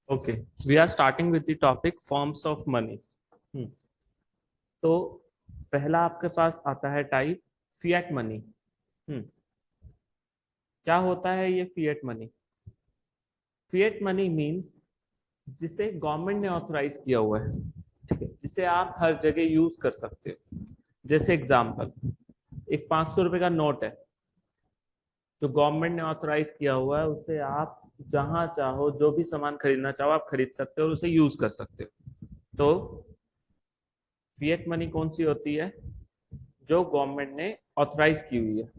Okay, we are starting with the topic forms of money. तो पहला आपके पास आता है टाइप फिएट मनी। क्या होता है ये fiat money? Fiat money means जिसे गवर्नमेंट ने ऑथराइज किया हुआ है, ठीक है, जिसे आप हर जगह यूज कर सकते हो। जैसे एग्जांपल, एक 500 रुपए का नोट है जो गवर्नमेंट ने ऑथराइज किया हुआ है, उसे आप जहां चाहो जो भी सामान खरीदना चाहो आप खरीद सकते हो और उसे यूज कर सकते हो। तो फिएट मनी कौन सी होती है? जो गवर्नमेंट ने ऑथराइज की हुई है।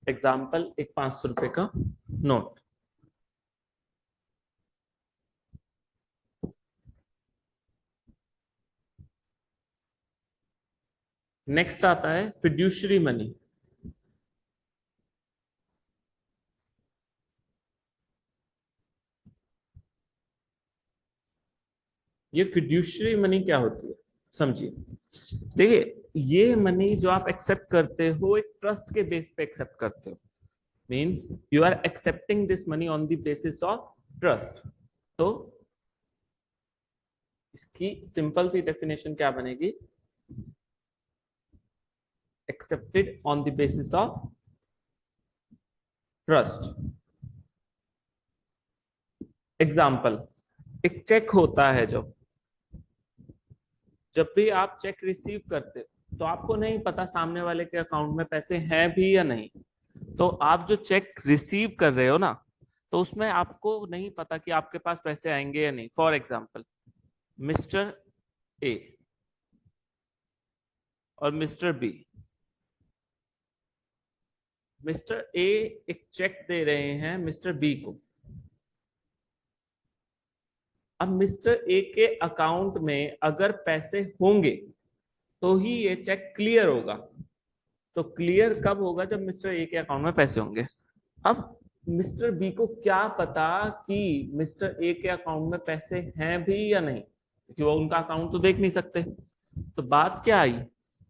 एग्जाम्पल, एक 500 रुपए का नोट। नेक्स्ट आता है फिड्यूशरी मनी। ये फिड्यूशरी मनी क्या होती है समझिए। देखिए, ये मनी जो आप एक्सेप्ट करते हो एक ट्रस्ट के बेस पे एक्सेप्ट करते हो। Means you are accepting this money on the basis of trust. तो इसकी सिंपल सी डेफिनेशन क्या बनेगी? Accepted on the basis of trust. Example, एक चेक होता है जो, जब भी आप चेक रिसीव करते हो तो आपको नहीं पता सामने वाले के अकाउंट में पैसे हैं भी या नहीं। तो आप जो चेक रिसीव कर रहे हो ना, तो उसमें आपको नहीं पता कि आपके पास पैसे आएंगे या नहीं। फॉर एग्जाम्पल, मिस्टर ए और मिस्टर बी। मिस्टर ए एक चेक दे रहे हैं मिस्टर बी को। अब मिस्टर ए के अकाउंट में अगर पैसे होंगे तो ही ये चेक क्लियर होगा। तो क्लियर कब होगा? जब मिस्टर ए के अकाउंट में पैसे होंगे। अब मिस्टर बी को क्या पता कि मिस्टर ए के अकाउंट में पैसे हैं भी या नहीं, क्योंकि वो उनका अकाउंट तो देख नहीं सकते। तो बात क्या आई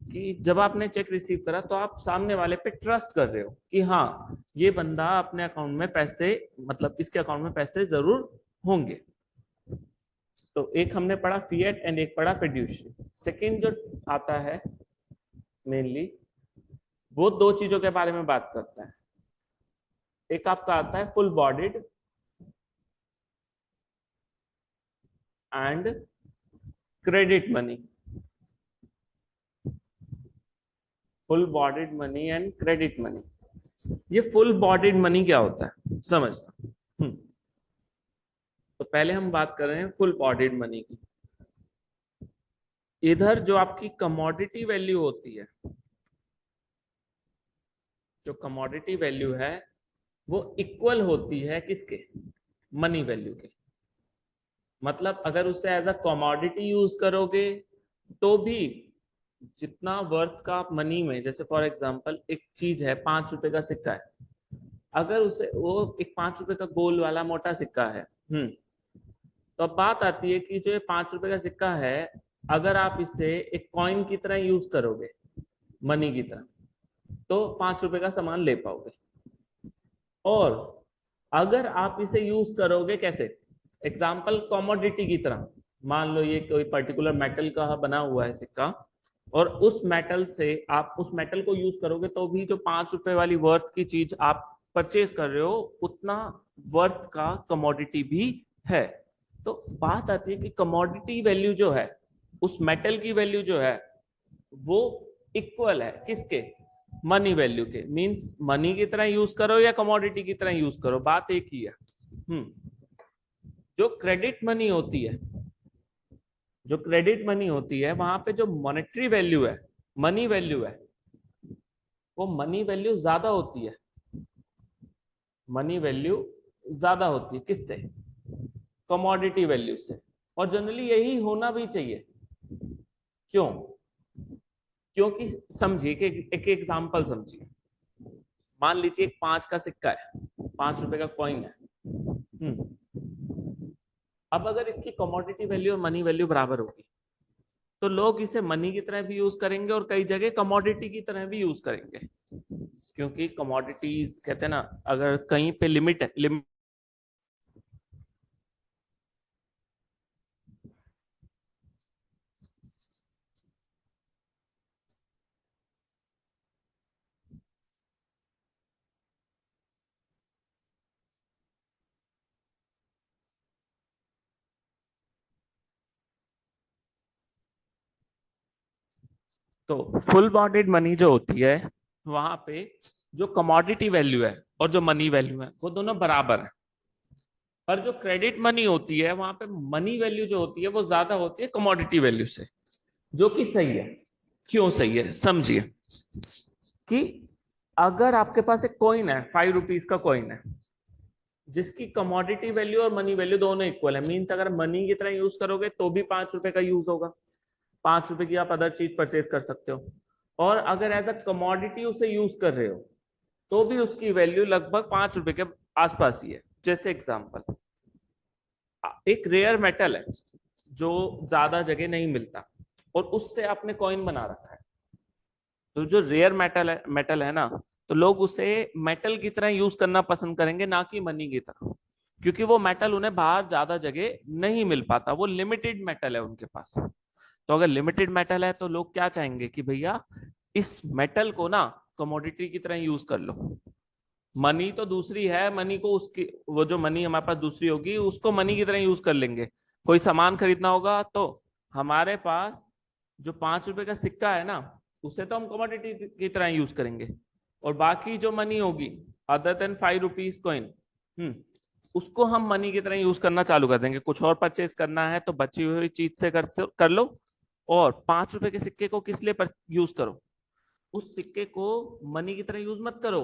कि जब आपने चेक रिसीव करा तो आप सामने वाले पे ट्रस्ट कर रहे हो कि हाँ, ये बंदा अपने अकाउंट में पैसे, मतलब इसके अकाउंट में पैसे जरूर होंगे। तो एक हमने पढ़ा फिएट एंड एक पढ़ा फिड्यूशरी। सेकेंड जो आता है मेनली, वो दो चीजों के बारे में बात करता है। एक आपका आता है full bodied and credit money. Full bodied money and credit money. ये फुल बॉडीड मनी क्या होता है समझना। तो पहले हम बात कर रहे हैं फुल बॉडीड मनी की। इधर जो आपकी कमोडिटी वैल्यू होती है, जो कमोडिटी वैल्यू है वो इक्वल होती है किसके? मनी वैल्यू के। मतलब अगर उसे एज अ कमोडिटी यूज करोगे तो भी जितना वर्थ का मनी में, जैसे फॉर एग्जांपल एक चीज है 5 रुपए का सिक्का है, अगर उसे वो एक 5 रुपए का गोल वाला मोटा सिक्का है, तो अब बात आती है कि जो ये 5 रुपए का सिक्का है, अगर आप इसे एक कॉइन की तरह यूज करोगे, मनी की तरह, तो 5 रुपए का सामान ले पाओगे। और अगर आप इसे यूज करोगे कैसे? एग्जाम्पल, कॉमोडिटी की तरह। मान लो ये कोई पर्टिकुलर मेटल का बना हुआ है सिक्का, और उस मेटल से आप उस मेटल को यूज करोगे तो भी जो 5 रुपए वाली वर्थ की चीज आप परचेज कर रहे हो उतना वर्थ का कमोडिटी भी है। तो बात आती है कि कमोडिटी वैल्यू जो है, उस मेटल की वैल्यू जो है वो इक्वल है किसके? मनी वैल्यू के। मींस मनी की तरह यूज करो या कमोडिटी की तरह यूज करो, बात एक ही है। जो क्रेडिट मनी होती है, जो क्रेडिट मनी होती है, वहां पे जो मॉनेटरी वैल्यू है, मनी वैल्यू है, वो मनी वैल्यू ज्यादा होती है। मनी वैल्यू ज्यादा होती है किससे? कमोडिटी वैल्यू से। और जनरली यही होना भी चाहिए। क्यों? क्योंकि समझिए कि एक एग्जांपल समझिए। मान लीजिए एक 5 का सिक्का है, 5 रुपए का कॉइन है। अब अगर इसकी कमोडिटी वैल्यू और मनी वैल्यू बराबर होगी तो लोग इसे मनी की तरह भी यूज करेंगे और कई जगह कमोडिटी की तरह भी यूज करेंगे। क्योंकि कमोडिटीज कहते हैं ना, अगर कहीं पे लिमिट है, लिमिट तो फुल बॉन्डेड मनी जो होती है, वहां पे जो कमोडिटी वैल्यू है और जो मनी वैल्यू है वो दोनों बराबर है। पर जो क्रेडिट मनी होती है वहां पे मनी वैल्यू जो होती है वो ज्यादा होती है कमोडिटी वैल्यू से, जो कि सही है। क्यों सही है, समझिए कि अगर आपके पास एक कॉइन है, 5 रुपीज का कॉइन है, जिसकी कमोडिटी वैल्यू और मनी वैल्यू दोनों इक्वल है, मीन्स अगर मनी की तरह यूज करोगे तो भी 5 रुपए का यूज होगा, 5 रुपए की आप अदर चीज परचेज कर सकते हो, और अगर एज अ कमोडिटी उसे यूज कर रहे हो तो भी उसकी वैल्यू लगभग 5 रुपए के आसपास ही है। जैसे एग्जाम्पल, एक रेयर मेटल है जो ज्यादा जगह नहीं मिलता और उससे आपने कॉइन बना रखा है, तो जो रेयर मेटल है ना, तो लोग उसे मेटल की तरह यूज करना पसंद करेंगे, ना कि मनी की तरह, क्योंकि वो मेटल उन्हें बाहर ज्यादा जगह नहीं मिल पाता, वो लिमिटेड मेटल है उनके पास। तो अगर लिमिटेड मेटल है तो लोग क्या चाहेंगे कि भैया इस मेटल को ना कमोडिटी की तरह यूज कर लो। मनी तो दूसरी है, मनी को उसकी, वो जो मनी हमारे पास दूसरी होगी उसको मनी की तरह यूज कर लेंगे। कोई सामान खरीदना होगा तो हमारे पास जो 5 रुपए का सिक्का है ना, उसे तो हम कमोडिटी की तरह यूज करेंगे, और बाकी जो मनी होगी अदर देन 5 रुपीज कॉइन, उसको हम मनी की तरह यूज करना चालू कर देंगे। कुछ और परचेज करना है तो बची हुई चीज से कर लो, और 5 रुपए के सिक्के को किस लिए यूज करो, उस सिक्के को मनी की तरह यूज मत करो,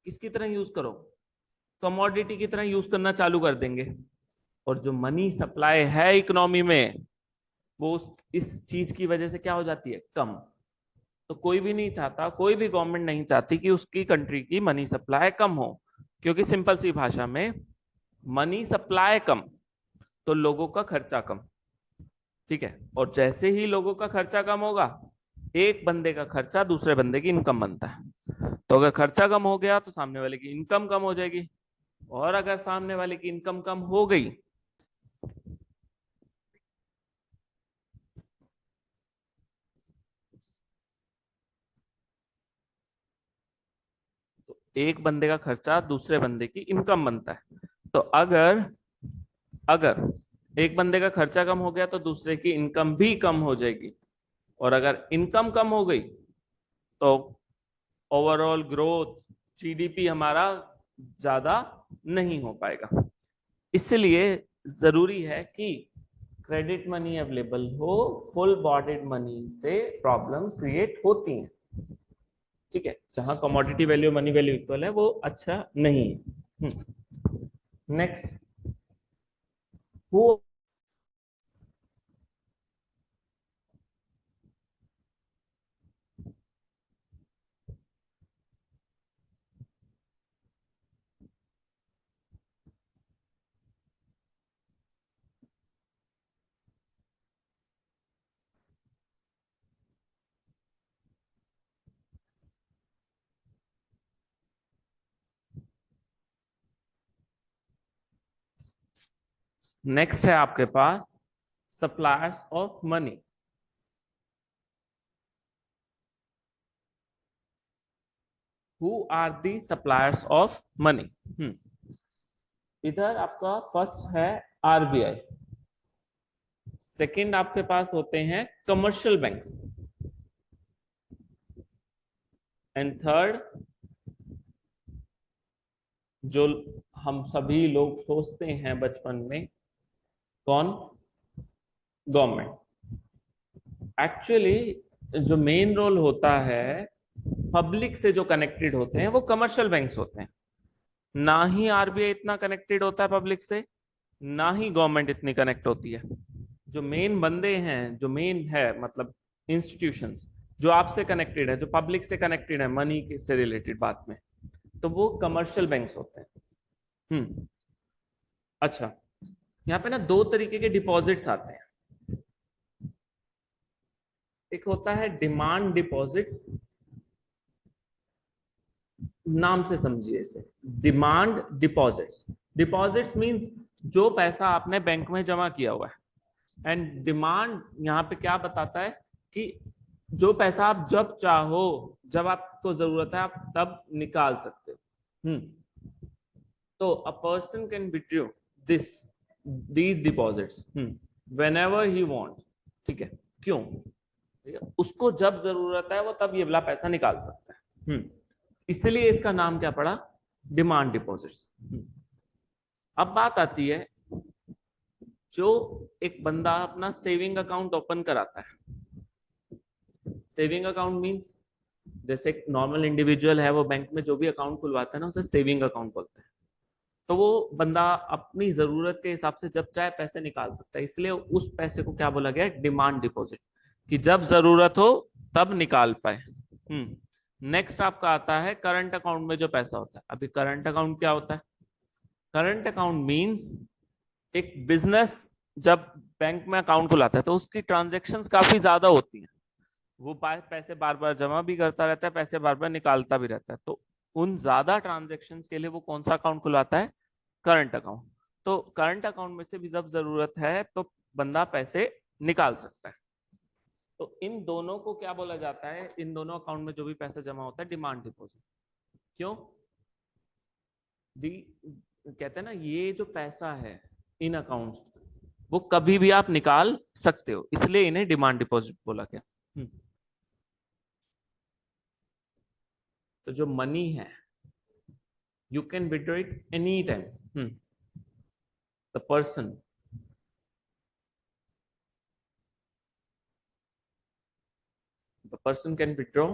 किसकी तरह यूज करो, कमोडिटी की तरह यूज करना चालू कर देंगे। और जो मनी सप्लाई है इकोनॉमी में, वो इस चीज की वजह से क्या हो जाती है, कम। तो कोई भी नहीं चाहता, कोई भी गवर्नमेंट नहीं चाहती कि उसकी कंट्री की मनी सप्लाई कम हो, क्योंकि सिंपल सी भाषा में मनी सप्लाई कम तो लोगों का खर्चा कम। ठीक है, और जैसे ही लोगों का खर्चा कम होगा, एक बंदे का खर्चा दूसरे बंदे की इनकम बनता है। तो अगर खर्चा कम हो गया तो सामने वाले की इनकम कम हो जाएगी, और अगर सामने वाले की इनकम कम हो गई तो एक बंदे का खर्चा दूसरे बंदे की इनकम बनता है। तो अगर अगर एक बंदे का खर्चा कम हो गया तो दूसरे की इनकम भी कम हो जाएगी, और अगर इनकम कम हो गई तो ओवरऑल ग्रोथ, जीडीपी हमारा ज्यादा नहीं हो पाएगा। इसलिए जरूरी है कि क्रेडिट मनी अवेलेबल हो, फुल बॉडेड मनी से प्रॉब्लम्स क्रिएट होती हैं। ठीक है, जहां commodity value money value equal है वो अच्छा नहीं है। नेक्स्ट, वो नेक्स्ट है आपके पास suppliers of money. Who are the suppliers of money? इधर आपका फर्स्ट है आरबीआई, सेकंड आपके पास होते हैं कमर्शियल बैंक्स, एंड थर्ड जो हम सभी लोग सोचते हैं बचपन में, कौन? गवर्नमेंट। एक्चुअली जो मेन रोल होता है पब्लिक से जो कनेक्टेड होते हैं वो कमर्शियल बैंक्स होते हैं। ना ही आरबीआई इतना कनेक्टेड होता है पब्लिक से, ना ही गवर्नमेंट इतनी कनेक्ट होती है। जो मेन बंदे हैं, जो मेन है मतलब इंस्टीट्यूशंस जो आपसे कनेक्टेड है, जो पब्लिक से कनेक्टेड है मनी से रिलेटेड बात में, तो वो कमर्शियल बैंक्स होते हैं। अच्छा, यहाँ पे ना दो तरीके के डिपॉजिट्स आते हैं। एक होता है डिमांड डिपॉजिट्स, नाम से समझिए इसे, डिमांड डिपॉजिट्स। डिपॉजिट्स मींस जो पैसा आपने बैंक में जमा किया हुआ है, एंड डिमांड यहाँ पे क्या बताता है कि जो पैसा आप जब चाहो, जब आपको जरूरत है, आप तब निकाल सकते हो। तो a person can withdraw this these deposits whenever he wants. ठीक है, क्यों? उसको जब जरूरत है वो तब ये वाला पैसा निकाल सकता है। इसलिए इसका नाम क्या पड़ा? Demand deposits. अब बात आती है, जो एक बंदा अपना सेविंग अकाउंट ओपन कराता है, सेविंग अकाउंट मींस जैसे एक नॉर्मल इंडिविजुअल है, वो बैंक में जो भी अकाउंट खुलवाता है ना, उसे सेविंग अकाउंट बोलते हैं। तो वो बंदा अपनी जरूरत के हिसाब से जब चाहे पैसे निकाल सकता है, इसलिए उस पैसे को क्या बोला गया? डिमांड डिपॉजिट, कि जब जरूरत हो तब निकाल पाए। नेक्स्ट आपका आता है करंट अकाउंट में जो पैसा होता है। अभी करंट अकाउंट क्या होता है? करंट अकाउंट मींस एक बिजनेस जब बैंक में अकाउंट खुलाता है तो उसकी ट्रांजैक्शंस काफी ज्यादा होती हैं, वो पैसे बार बार जमा भी करता रहता है, पैसे बार बार निकालता भी रहता है। तो उन ज्यादा ट्रांजैक्शंस के लिए वो कौन सा अकाउंट खुलाता है? Current account. तो करंट अकाउंट में से भी जब जरूरत है तो बंदा पैसे निकाल सकता है। तो इन दोनों को क्या बोला जाता है? इन दोनों अकाउंट में जो भी पैसा जमा होता है, डिमांड डिपॉजिट। क्यों? दी कहते हैं ना, ये जो पैसा है इन अकाउंट्स, वो कभी भी आप निकाल सकते हो, इसलिए इन्हें डिमांड डिपॉजिट बोला गया। तो जो मनी है, you can withdraw it any time. The person can withdraw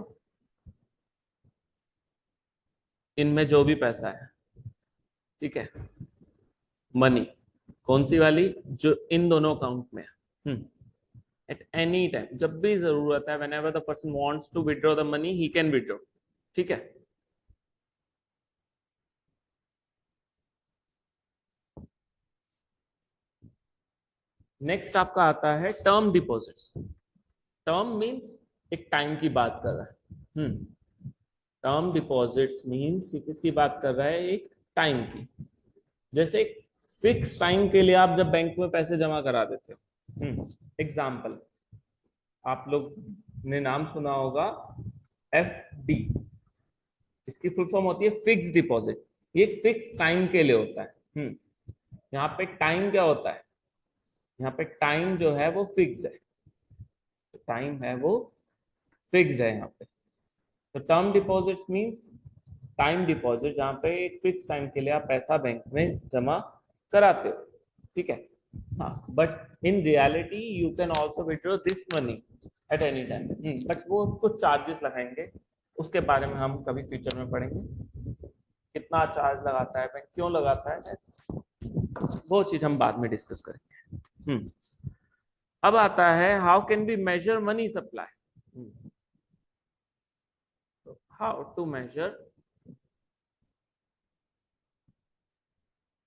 इनमें जो भी पैसा है। ठीक है, मनी कौन सी वाली? जो इन दोनों अकाउंट में है। एट एनी टाइम, जब भी जरूरत है, whenever the person wants to withdraw the money, he can withdraw. ठीक है, नेक्स्ट आपका आता है टर्म डिपॉजिट्स। टर्म मींस एक टाइम की बात कर रहा है। टर्म डिपॉजिट्स मींस किसकी बात कर रहा है? एक टाइम की। जैसे फिक्स टाइम के लिए आप जब बैंक में पैसे जमा करा देते हो, एग्जाम्पल आप लोग ने नाम सुना होगा FD, इसकी फुल फॉर्म होती है फिक्स डिपॉजिट। ये फिक्स टाइम के लिए होता है। यहाँ पे टाइम क्या होता है? यहाँ पे टाइम जो है वो फिक्स है, टाइम है वो फिक्स है यहाँ पे। तो term deposits means time deposit, जहाँ पे एक फिक्स टाइम के लिए आप पैसा बैंक में जमा कराते हो। ठीक है, हाँ, but in reality you can also withdraw this money at any time. But वो कुछ चार्जेस लगाएंगे, उसके बारे में हम कभी फ्यूचर में पढ़ेंगे, कितना चार्ज लगाता है बैंक, क्यों लगाता है, वो चीज हम बाद में डिस्कस करेंगे। अब आता है how can be measure money supply. How to measure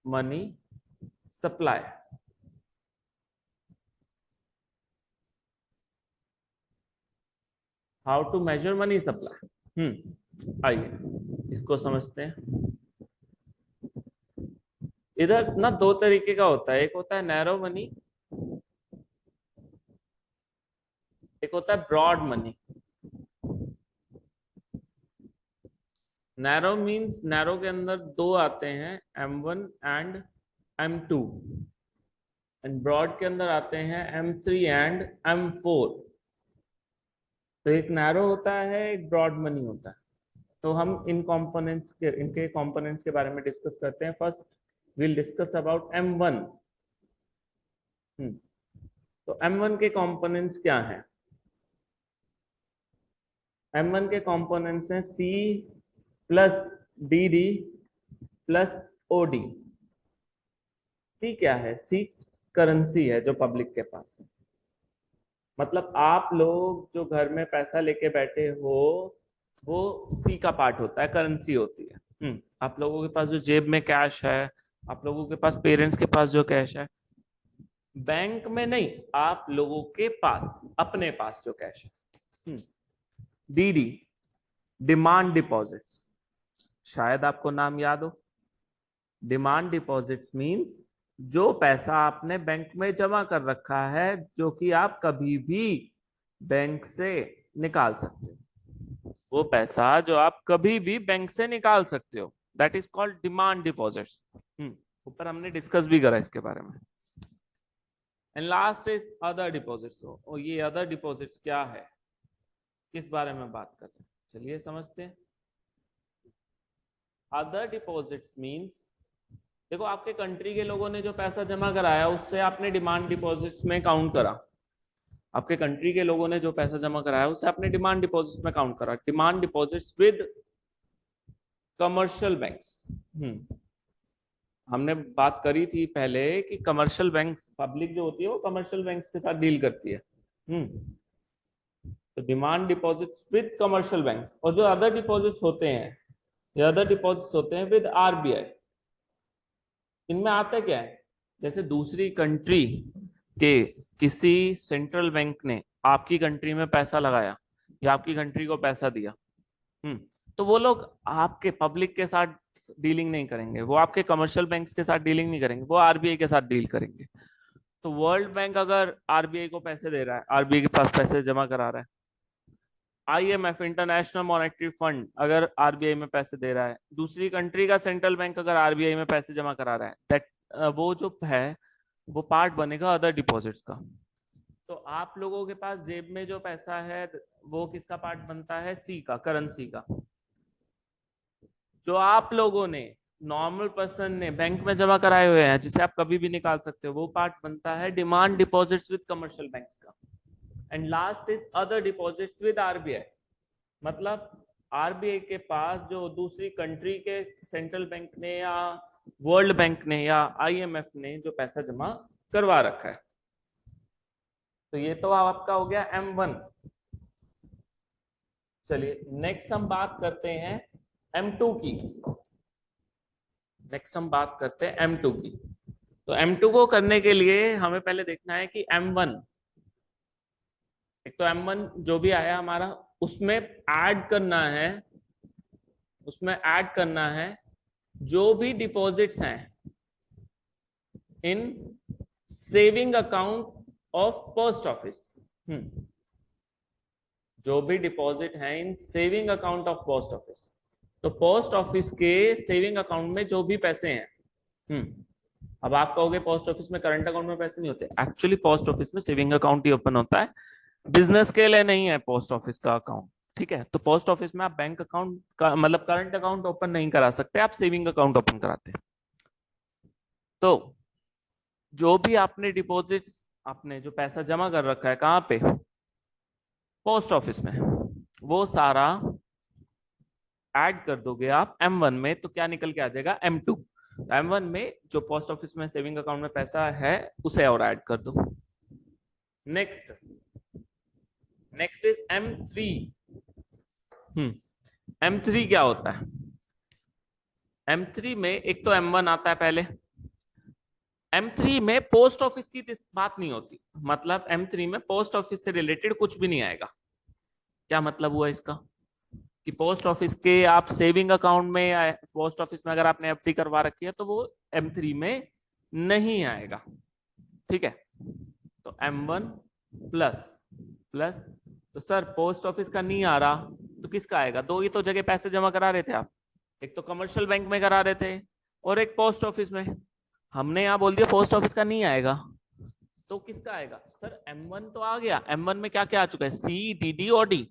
money supply. How to measure money supply. आइए इसको समझते हैं। इधर ना दो तरीके का होता है, एक होता है नैरो मनी, एक होता है broad money. Narrow means narrow के अंदर दो आते हैं, M1 and M2, and broad के अंदर आते हैं M3 एंड M4। तो एक नैरो होता है, एक ब्रॉड मनी होता है। तो हम इनके कंपोनेंट्स के बारे में डिस्कस करते हैं। First we'll discuss about M1। तो M1 के कंपोनेंट्स क्या हैं? M1 के कंपोनेंट्स हैं C plus DD plus OD। C क्या है? C करेंसी है जो पब्लिक के पास है। मतलब आप लोग जो घर में पैसा लेके बैठे हो, वो C का पार्ट होता है, करेंसी होती है। आप लोगों के पास जो जेब में कैश है, आप लोगों के पास, पेरेंट्स के पास जो कैश है, बैंक में नहीं, आप लोगों के पास, अपने पास जो कैश है। DD demand deposits. शायद आपको नाम याद हो। डिमांड डिपॉजिट्स मींस जो पैसा आपने बैंक में जमा कर रखा है, जो कि आप कभी भी बैंक से निकाल सकते हो। वो पैसा जो आप कभी भी बैंक से निकाल सकते हो, that is called demand deposits. ऊपर हमने डिस्कस भी करा इसके बारे में। And last is other deposits. और ये अदर डिपॉजिट्स क्या है, किस बारे में बात कर रहे हैं, चलिए समझते हैं। अदर डिपॉजिट्स मींस, देखो आपके कंट्री के लोगों ने जो पैसा जमा कराया उससे आपने डिमांड डिपॉजिट्स में काउंट करा। आपके कंट्री के लोगों ने जो पैसा जमा कराया उसे आपने डिमांड डिपॉजिट्स में काउंट करा। Demand deposits with commercial banks. हमने बात करी थी पहले कि कमर्शियल बैंक्स, पब्लिक जो होती है वो कमर्शियल बैंक्स के साथ डील करती है। तो demand deposits with commercial banks. और जो अदर डिपॉजिट्स होते हैं, ये अदर डिपॉजिट्स होते हैं विद आरबीआई। इनमें आता क्या है, जैसे दूसरी कंट्री के किसी सेंट्रल बैंक ने आपकी कंट्री में पैसा लगाया या आपकी कंट्री को पैसा दिया, तो वो लोग आपके पब्लिक के साथ डीलिंग नहीं करेंगे, वो आपके कमर्शियल बैंक्स के साथ डीलिंग नहीं करेंगे, वो आरबीआई के साथ डील करेंगे। तो वर्ल्ड बैंक अगर आरबीआई को पैसे दे रहा है, आरबीआई के पास पैसे जमा करा रहा है, आईएमएफ इंटरनेशनल मॉनेटरी फंड अगर आरबीआई में पैसे दे रहा है, दूसरी कंट्री का सेंट्रल बैंक अगर आरबीआई में पैसे जमा करा रहा है, दैट वो जो है वो पार्ट बनेगा अदर डिपॉजिट्स का। तो आप लोगों के पास जेब में जो पैसा है वो किसका पार्ट बनता है, सी का, करेंसी का। जो आप लोगों ने, नॉर्मल पर्सन ने बैंक में जमा कराए हुए हैं जिसे आप कभी भी निकाल सकते हो, वो पार्ट बनता है demand deposits with commercial banks का। And last is other deposits with RBI. मतलब आरबीआई के पास जो दूसरी कंट्री के सेंट्रल बैंक ने या वर्ल्ड बैंक ने या आईएमएफ ने जो पैसा जमा करवा रखा है। तो ये तो आपका हो गया M1। चलिए नेक्स्ट हम बात करते हैं M2 की। नेक्स्ट हम बात करते हैं M2 की। तो M2 को करने के लिए हमें पहले देखना है कि M1, एक तो M1 जो भी आया हमारा उसमें ऐड करना है, उसमें ऐड करना है जो भी डिपॉजिट्स हैं इन saving account of post office. जो भी डिपॉजिट है इन saving account of post office. तो पोस्ट ऑफिस के सेविंग अकाउंट में जो भी पैसे हैं, अब आप कहोगे पोस्ट ऑफिस में करंट अकाउंट में पैसे नहीं होते, एक्चुअली पोस्ट ऑफिस में सेविंग अकाउंट ही ओपन होता है, बिजनेस के लिए नहीं है पोस्ट ऑफिस का अकाउंट। ठीक है, तो पोस्ट ऑफिस में आप बैंक अकाउंट का मतलब करंट अकाउंट ओपन नहीं करा सकते, आप सेविंग अकाउंट ओपन कराते हैं। तो जो भी आपने डिपॉजिट्स, आपने जो पैसा जमा कर रखा है कहाँ पे, पोस्ट ऑफिस में, वो सारा ऐड कर दोगे आप M1 में, तो क्या निकल के आ जाएगा M2। M1 में जो पोस्ट ऑफिस में सेविंग अकाउंट में पैसा है उसे और ऐड कर दो। Next is M3। M3 क्या होता है, M3 में एक तो M1 आता है पहले, M3 में पोस्ट ऑफिस की बात नहीं होती, मतलब M3 में पोस्ट ऑफिस से रिलेटेड कुछ भी नहीं आएगा। क्या मतलब हुआ इसका, कि पोस्ट ऑफिस के आप सेविंग अकाउंट में, पोस्ट ऑफिस में अगर आपने एफडी करवा रखी है तो वो M3 में नहीं आएगा। ठीक है, तो M1 प्लस प्लस, तो सर पोस्ट ऑफिस का नहीं आ रहा तो किसका आएगा, दो ही तो जगह पैसे जमा करा रहे थे आप, एक तो कमर्शियल बैंक में करा रहे थे और एक पोस्ट ऑफिस में। हमने यहाँ बोल दिया पोस्ट ऑफिस का नहीं आएगा, तो किसका आएगा, सर M1 तो आ गया। M1 में क्या क्या आ चुका है, सी, डी और डी।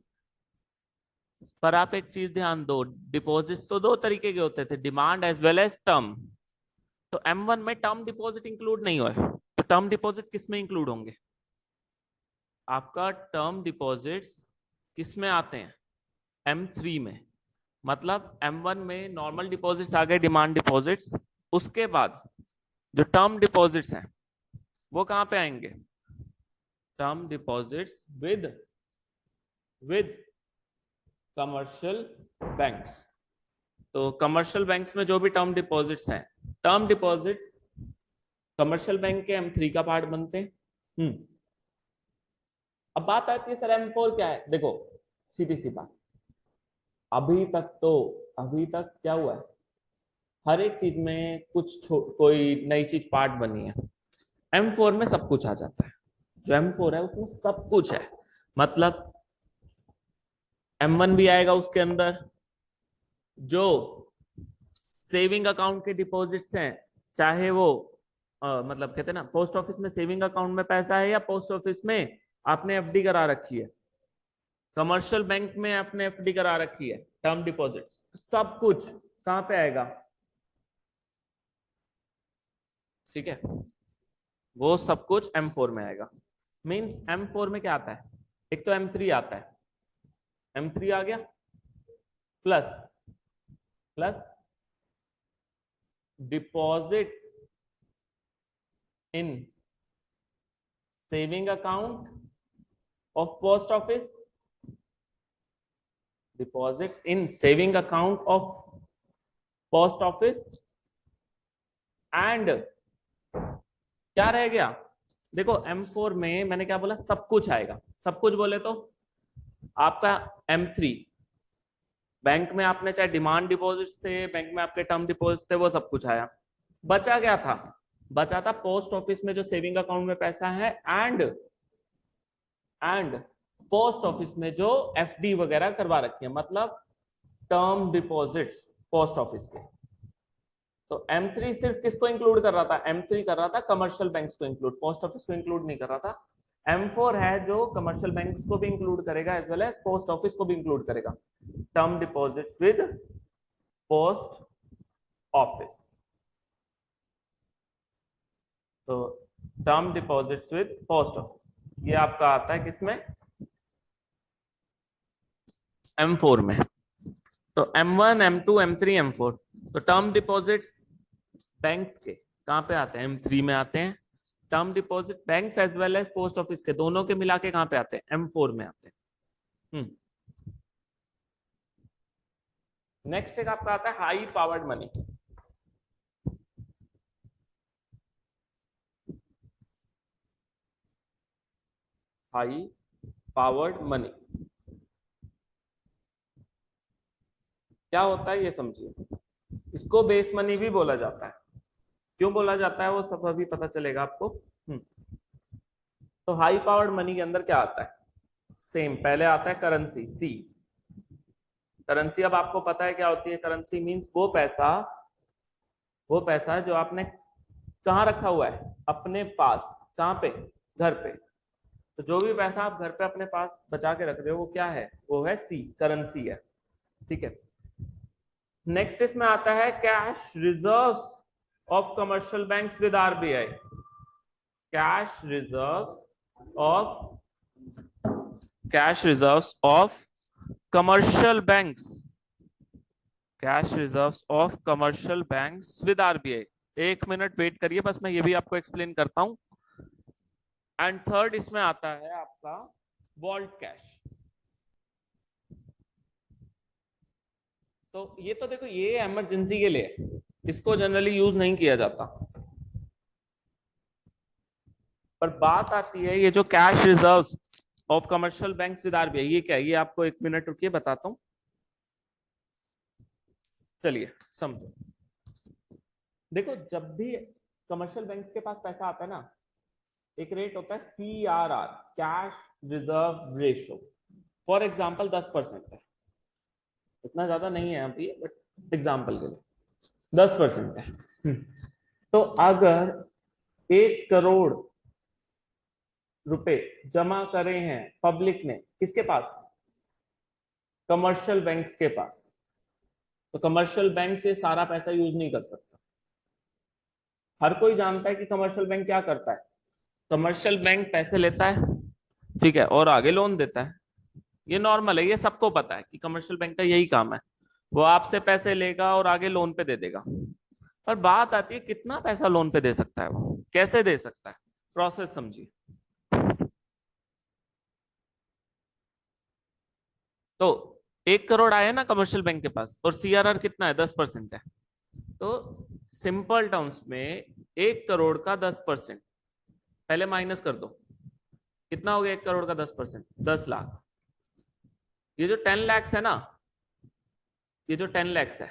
पर आप एक चीज ध्यान दो, डिपॉजिट्स तो दो तरीके के होते थे, demand as well as term. तो M1 में टर्म डिपॉजिट इंक्लूड नहीं हुआ है, तो टर्म डिपॉजिट किस में इंक्लूड होंगे, आपका टर्म डिपॉजिट्स किस में आते हैं, M3 में। मतलब M1 में नॉर्मल डिपॉजिट्स आ गए, डिमांड डिपॉजिट्स, उसके बाद जो टर्म डिपॉजिट्स हैं वो कहां पे आएंगे, term deposits with commercial banks. तो कमर्शियल बैंक्स में जो भी टर्म डिपॉजिट्स हैं, टर्म डिपॉजिट्स कमर्शियल बैंक के M3 का पार्ट बनते हैं। अब बात आती है सर M4 क्या है, देखो सीधी सी बात, अभी तक तो अभी तक क्या हुआ है, हर एक चीज में कुछ कोई नई चीज पार्ट बनी है। M4 में सब कुछ आ जाता है। जो M4 है उसमें सब कुछ है। मतलब M1 भी आएगा उसके अंदर। जो सेविंग अकाउंट के डिपॉजिट्स हैं, चाहे वो मतलब कहते हैं ना, पोस्ट ऑफिस में सेविंग अकाउंट में पैसा है या पोस्ट ऑफिस में आपने एफडी करा रखी है, कमर्शियल बैंक में आपने एफडी करा रखी है, टर्म डिपॉजिट्स, सब कुछ कहां पे आएगा? ठीक है, वो सब कुछ M4 में आएगा। मींस M4 में क्या आता है? एक तो M3 आता है, M3 आ गया, plus plus deposits in saving account of post office, deposits in saving account of post office and क्या रह गया? देखो M4 में मैंने क्या बोला, सब कुछ आएगा। सब कुछ बोले तो आपका M3 बैंक में आपने चाहे डिमांड डिपॉजिट्स थे, बैंक में आपके टर्म डिपॉजिट्स थे, वो सब कुछ आया। बचा क्या था? बचा था पोस्ट ऑफिस में जो सेविंग अकाउंट में पैसा है एंड पोस्ट ऑफिस में जो एफडी वगैरह करवा रखी है, मतलब टर्म डिपॉजिट्स पोस्ट ऑफिस के। तो M3 सिर्फ किसको इंक्लूड कर रहा था? M3 कर रहा था कमर्शियल बैंक्स को इंक्लूड, पोस्ट ऑफिस को इंक्लूड नहीं कर रहा था। M4 है जो कमर्शियल बैंक्स को भी इंक्लूड करेगा as well as post office को भी इंक्लूड करेगा। Term deposits with post office, तो term deposits with post office ये आपका आता है किसमें? M4 में। तो M1 M2 M3 M4, तो टर्म डिपॉजिट्स बैंक्स के कहां पे आते हैं? M3 में आते हैं। Term deposit banks as well as post office के दोनों के मिला के कहां पे आते हैं? M4 में आते हैं। नेक्स्ट एक आपका आता है high powered money. High powered money क्या होता है ये समझिए। इसको बेस मनी भी बोला जाता है। क्यों बोला जाता है वो सब अभी पता चलेगा आपको। तो हाई पावर्ड मनी के अंदर क्या आता है? सेम, पहले आता है करेंसी सी। करेंसी अब आपको पता है क्या होती है? करेंसी मींस वो पैसा जो आपने कहाँ रखा हुआ है? अपने पास। कहाँ पे? घर पे। तो जो भी पैसा आप घर पे अपने पास बचा के रख रहे हो वो क्या है? वो है सी, करेंसी है। ठीक है। नेक्स्ट इसमें आता है cash reserves of commercial banks with RBI. Cash reserves of commercial banks, cash reserves of commercial banks with RBI. एक मिनट वेट करिए, बस मैं ये भी आपको एक्सप्लेन करता हूं। एंड थर्ड इसमें आता है आपका वॉल्ट कैश। तो ये तो देखो ये इमरजेंसी के लिए, इसको जनरली यूज नहीं किया जाता। पर बात आती है ये जो cash reserves of commercial banks with RBI, ये क्या है? ये आपको एक मिनट रुकिए बताता हूं। चलिए समझो। देखो जब भी कमर्शियल बैंक्स के पास पैसा आता है ना, एक रेट होता है CRR, cash reserve ratio. For example 10% है, इतना ज्यादा नहीं है अभी बट एग्जांपल के लिए 10% है। तो अगर 1 करोड़ रुपए जमा करे हैं पब्लिक ने, किसके पास? कमर्शियल बैंक्स के पास। तो कमर्शियल बैंक से सारा पैसा यूज नहीं कर सकता। हर कोई जानता है कि कमर्शियल बैंक क्या करता है। कमर्शियल बैंक पैसे लेता है, ठीक है, और आगे लोन देता है। ये नॉर्मल है, ये सबको पता है कि कमर्शियल बैंक का यही काम है। वो आपसे पैसे लेगा और आगे लोन पे दे देगा। पर बात आती है कितना पैसा लोन पे दे सकता है, वो कैसे दे सकता है, प्रोसेस समझिए। तो 1 करोड़ आए ना कमर्शियल बैंक के पास और CRR कितना है? 10% है। तो सिंपल टर्म्स में 1 करोड़ का 10% पहले माइनस कर दो, कितना हो गया? 1 करोड़ का 10%, 10 लाख। ये जो 10 lakhs है ना, ये जो 10 lakhs है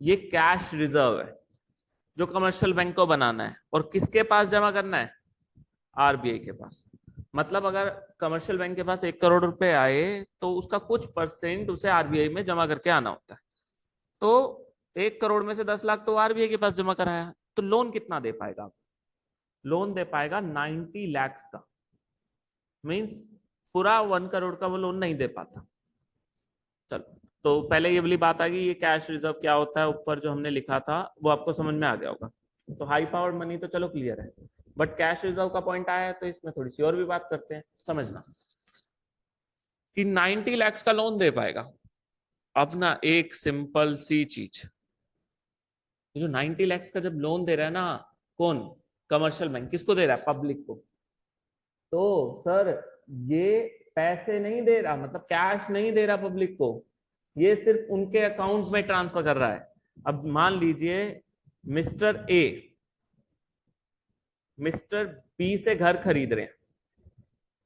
ये कैश रिजर्व है जो कमर्शियल बैंक को बनाना है और किसके पास जमा करना है, आरबीआई के पास। मतलब अगर कमर्शियल बैंक के पास 1 करोड़ रुपए आए तो उसका कुछ परसेंट उसे आरबीआई में जमा करके आना होता है। तो 1 करोड़ में से 10 लाख तो आरबीआई के पास जमा कराया, तो लोन कितना दे पाएगा, लोन दे पाएगा 90 lakhs का। मीन्स पूरा 1 करोड़ का वो लोन नहीं दे पाता। चलो, तो पहले ये वाली बात आ गई, ये कैश रिजर्व क्या होता है ऊपर जो हमने लिखा था वो आपको समझ में आ गया होगा। तो हाई पावर्ड मनी तो चलो क्लियर है, बट कैश रिजर्व का पॉइंट आया है तो इसमें थोड़ी सी और भी बात करते हैं। समझना कि 90 lakhs का लोन दे पाएगा। अब ना एक सिंपल सी चीज, जो 90 lakhs का जब लोन दे रहा है ना, कौन, कमर्शियल बैंक, किसको दे रहा है, पब्लिक को। तो सर ये पैसे नहीं दे रहा, मतलब कैश नहीं दे रहा पब्लिक को, ये सिर्फ उनके अकाउंट में ट्रांसफर कर रहा है। अब मान लीजिए मिस्टर ए मिस्टर बी से घर खरीद रहे हैं,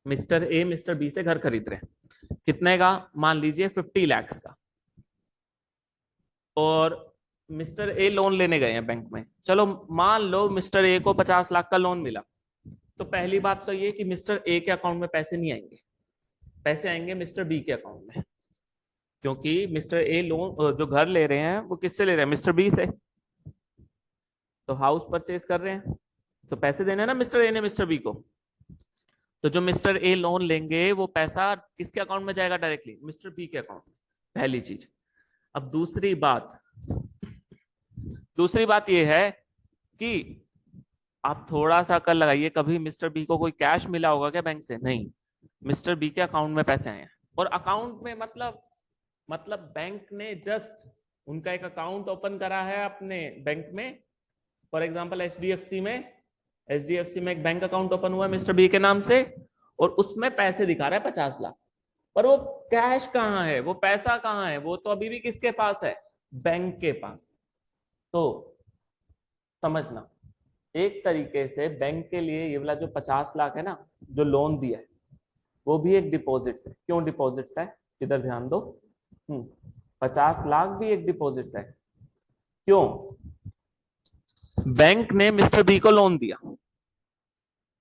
मिस्टर ए मिस्टर बी से घर खरीद रहे हैं, कितने का, मान लीजिए 50 lakhs का। और मिस्टर ए लोन लेने गए हैं बैंक में, चलो मान लो मिस्टर ए को 50 लाख का लोन मिला। तो पहली बात तो ये कि मिस्टर ए के अकाउंट में पैसे नहीं आएंगे, पैसे आएंगे मिस्टर बी के अकाउंट में, क्योंकि मिस्टर ए लोन जो घर ले रहे हैं वो किससे ले रहे हैं, मिस्टर बी से। तो हाउस परचेज कर रहे हैं तो पैसे देने हैं ना मिस्टर ए ने मिस्टर बी को। तो जो मिस्टर ए लोन लेंगे वो पैसा किसके अकाउंट में जाएगा, डायरेक्टली मिस्टर बी के अकाउंट में, पहली चीज। अब दूसरी बात यह है कि आप थोड़ा सा अकल लगाइए, कभी मिस्टर बी को कोई कैश मिला होगा क्या बैंक से, नहीं, मिस्टर बी के अकाउंट में पैसे आए हैं। और अकाउंट में मतलब बैंक ने जस्ट उनका एक अकाउंट ओपन करा है अपने बैंक में, फॉर एग्जांपल एचडीएफसी में एक बैंक अकाउंट ओपन हुआ है मिस्टर बी के नाम से, और उसमें पैसे दिखा रहा है 50 लाख, पर वो कैश कहाँ है, वो पैसा कहाँ है, वो तो अभी भी किसके पास है, बैंक के पास। तो समझना, एक तरीके से बैंक के लिए ये वाला जो 50 लाख है ना, जो लोन दिया है, वो भी एक डिपॉजिट्स है। क्यों डिपॉजिट्स है, इधर ध्यान दो। 50 लाख भी एक डिपॉजिट्स है। क्यों, बैंक ने मिस्टर बी को लोन दिया,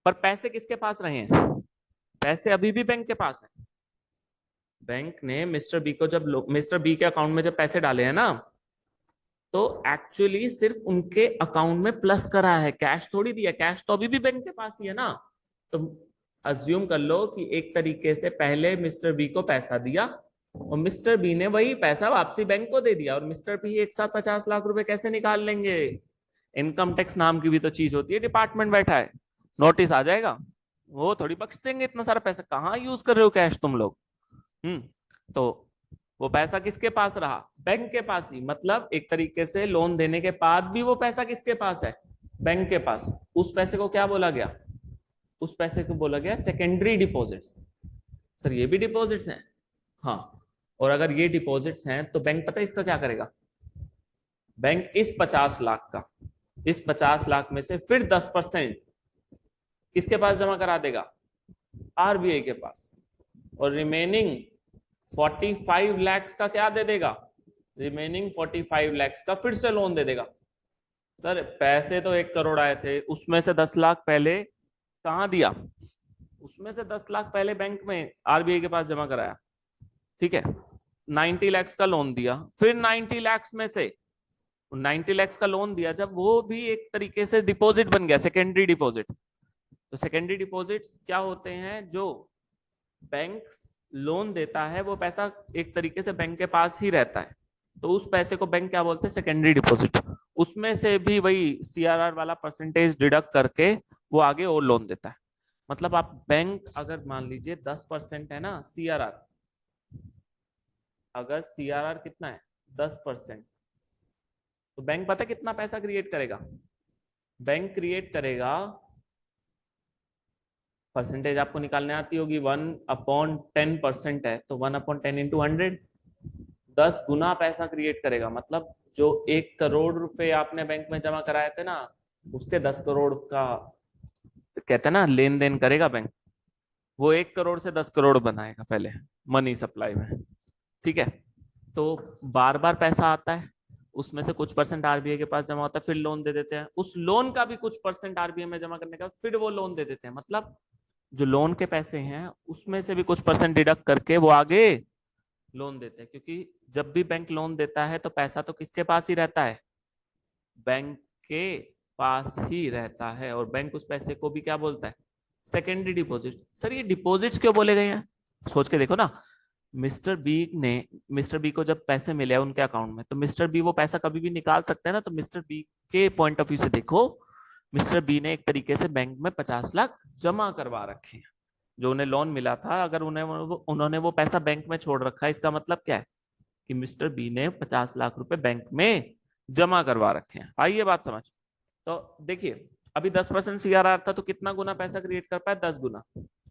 पर पैसे किसके पास रहे हैं, पैसे अभी भी बैंक के पास है। बैंक ने मिस्टर बी को जब मिस्टर बी के अकाउंट में जब पैसे डाले हैं ना, तो एक्चुअली सिर्फ उनके अकाउंट में प्लस करा है, कैश थोड़ी दिया, कैश तो अभी भी बैंक के पास ही है ना। तो अज्यूम कर लो कि एक तरीके से पहले मिस्टर बी को पैसा दिया और मिस्टर बी ने वही पैसा वापसी बैंक को दे दिया, और मिस्टर बी एक साथ 50 लाख रुपए कैसे निकाल लेंगे, इनकम टैक्स नाम की भी तो चीज होती है, डिपार्टमेंट बैठा है, नोटिस आ जाएगा, वो थोड़ी बख्श देंगे, इतना सारा पैसा कहाँ यूज कर रहे हो कैश तुम लोग। तो वो पैसा किसके पास रहा, बैंक के पास ही। मतलब एक तरीके से लोन देने के बाद भी वो पैसा किसके पास है, बैंक के पास। उस पैसे को क्या बोला गया, उस पैसे को बोला गया सेकेंडरी डिपॉजिट्स। सर ये भी डिपॉजिट्स हैं, हाँ। और अगर ये डिपॉजिट्स हैं तो बैंक पता है इसका क्या करेगा, बैंक इस 50 लाख में से फिर 10% किसके पास जमा करा देगा, आरबीआई के पास, और रिमेनिंग 45 lakhs का क्या दे देगा, रिमेनिंग 45 lakhs का फिर से लोन दे देगा। सर पैसे तो 1 करोड़ आए थे, उसमें से 10 लाख पहले कहाँ दिया, उसमें से 10 लाख पहले बैंक में आरबीआई के पास जमा कराया, ठीक है। 90 lakhs का लोन दिया, फिर 90 lakhs में से 90 lakhs का लोन दिया, जब वो भी एक तरीके से डिपॉजिट बन गया, सेकेंडरी डिपॉजिट। तो सेकेंडरी डिपॉजिट्स क्या होते हैं, जो बैंक लोन देता है वो पैसा एक तरीके से बैंक के पास ही रहता है, तो उस पैसे को बैंक क्या बोलते हैं, सेकेंडरी डिपॉजिट। उसमें से भी वही सीआरआर वाला परसेंटेज डिडक्ट करके वो आगे और लोन देता है। मतलब आप बैंक अगर मान लीजिए 10% है ना सीआरआर, अगर सीआरआर कितना है 10%, तो बैंक पता है कितना पैसा क्रिएट करेगा, बैंक क्रिएट करेगा, परसेंटेज आपको निकालने आती होगी, 1/10% है तो 1/10 इंटू 100, 10 गुना पैसा क्रिएट करेगा। मतलब जो 1 करोड़ रुपए आपने बैंक में जमा कराए थे ना, उसके 10 करोड़ का कहते हैं ना लेन देन करेगा बैंक, वो 1 करोड़ से 10 करोड़ बनाएगा पहले मनी सप्लाई में, ठीक है। तो बार बार पैसा आता है, उसमें से कुछ परसेंट आरबीआई के पास जमा होता है, फिर लोन दे देते हैं, उस लोन का भी कुछ परसेंट आरबीआई में जमा करने का फिर वो लोन दे देते हैं। मतलब जो लोन के पैसे हैं उसमें से भी कुछ परसेंट डिडक्ट करके वो आगे लोन देते हैं। क्योंकि जब भी बैंक लोन देता है तो पैसा तो किसके पास ही रहता है, बैंक के पास ही रहता है, और बैंक उस पैसे को भी क्या बोलता है, सेकेंडरी डिपॉजिट। सर ये डिपॉजिट क्यों बोले गए हैं, सोच के देखो ना। मिस्टर बी को जब पैसे मिले हैं उनके अकाउंट में, तो मिस्टर बी वो पैसा कभी भी निकाल सकते हैं ना। तो मिस्टर बी के पॉइंट ऑफ व्यू से देखो, मिस्टर बी ने एक तरीके से बैंक में 50 लाख जमा करवा रखे हैं, जो उन्हें लोन मिला था। अगर उन्होंने वो पैसा बैंक में छोड़ रखा है, इसका मतलब क्या है कि मिस्टर बी ने 50 लाख रुपए बैंक में जमा करवा रखे हैं। आइए बात समझ। तो देखिए अभी 10% सीआरआर था, तो कितना गुना पैसा क्रिएट कर पाया, 10 गुना,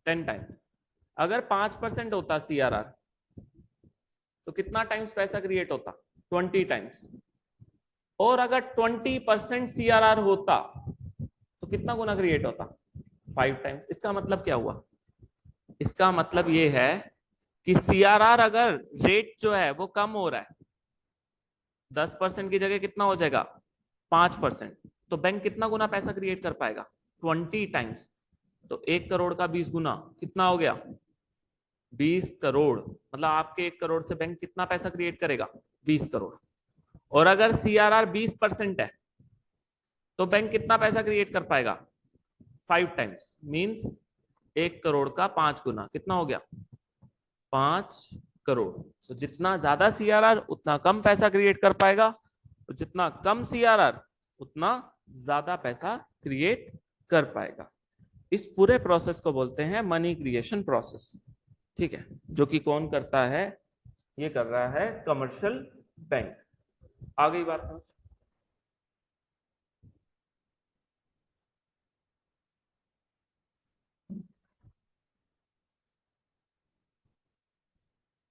10 टाइम्स। अगर 5% होता सीआरआर तो कितना टाइम्स पैसा क्रिएट होता, 20 टाइम्स। और अगर 20% सीआरआर होता तो कितना गुना क्रिएट होता, 5 टाइम्स। इसका मतलब क्या हुआ, इसका मतलब ये है कि सीआरआर अगर रेट जो है वो कम हो रहा है, 10% की जगह कितना हो जाएगा, 5%, तो बैंक कितना गुना पैसा क्रिएट कर पाएगा, 20 टाइम्स। तो 1 करोड़ का 20 गुना कितना हो गया, 20 करोड़। मतलब आपके 1 करोड़ से बैंक कितना पैसा क्रिएट करेगा, 20 करोड़। और अगर सीआरआर 20% है तो बैंक कितना पैसा क्रिएट कर पाएगा, 5 टाइम्स, मींस 1 करोड़ का 5 गुना, कितना हो गया, 5 करोड़। तो जितना ज्यादा सीआरआर उतना कम पैसा क्रिएट कर पाएगा, और जितना कम सीआरआर उतना ज्यादा पैसा क्रिएट कर पाएगा। इस पूरे प्रोसेस को बोलते हैं मनी क्रिएशन प्रोसेस। ठीक है, जो कि कौन करता है, ये कर रहा है कमर्शियल बैंक। आ गई बात समझ।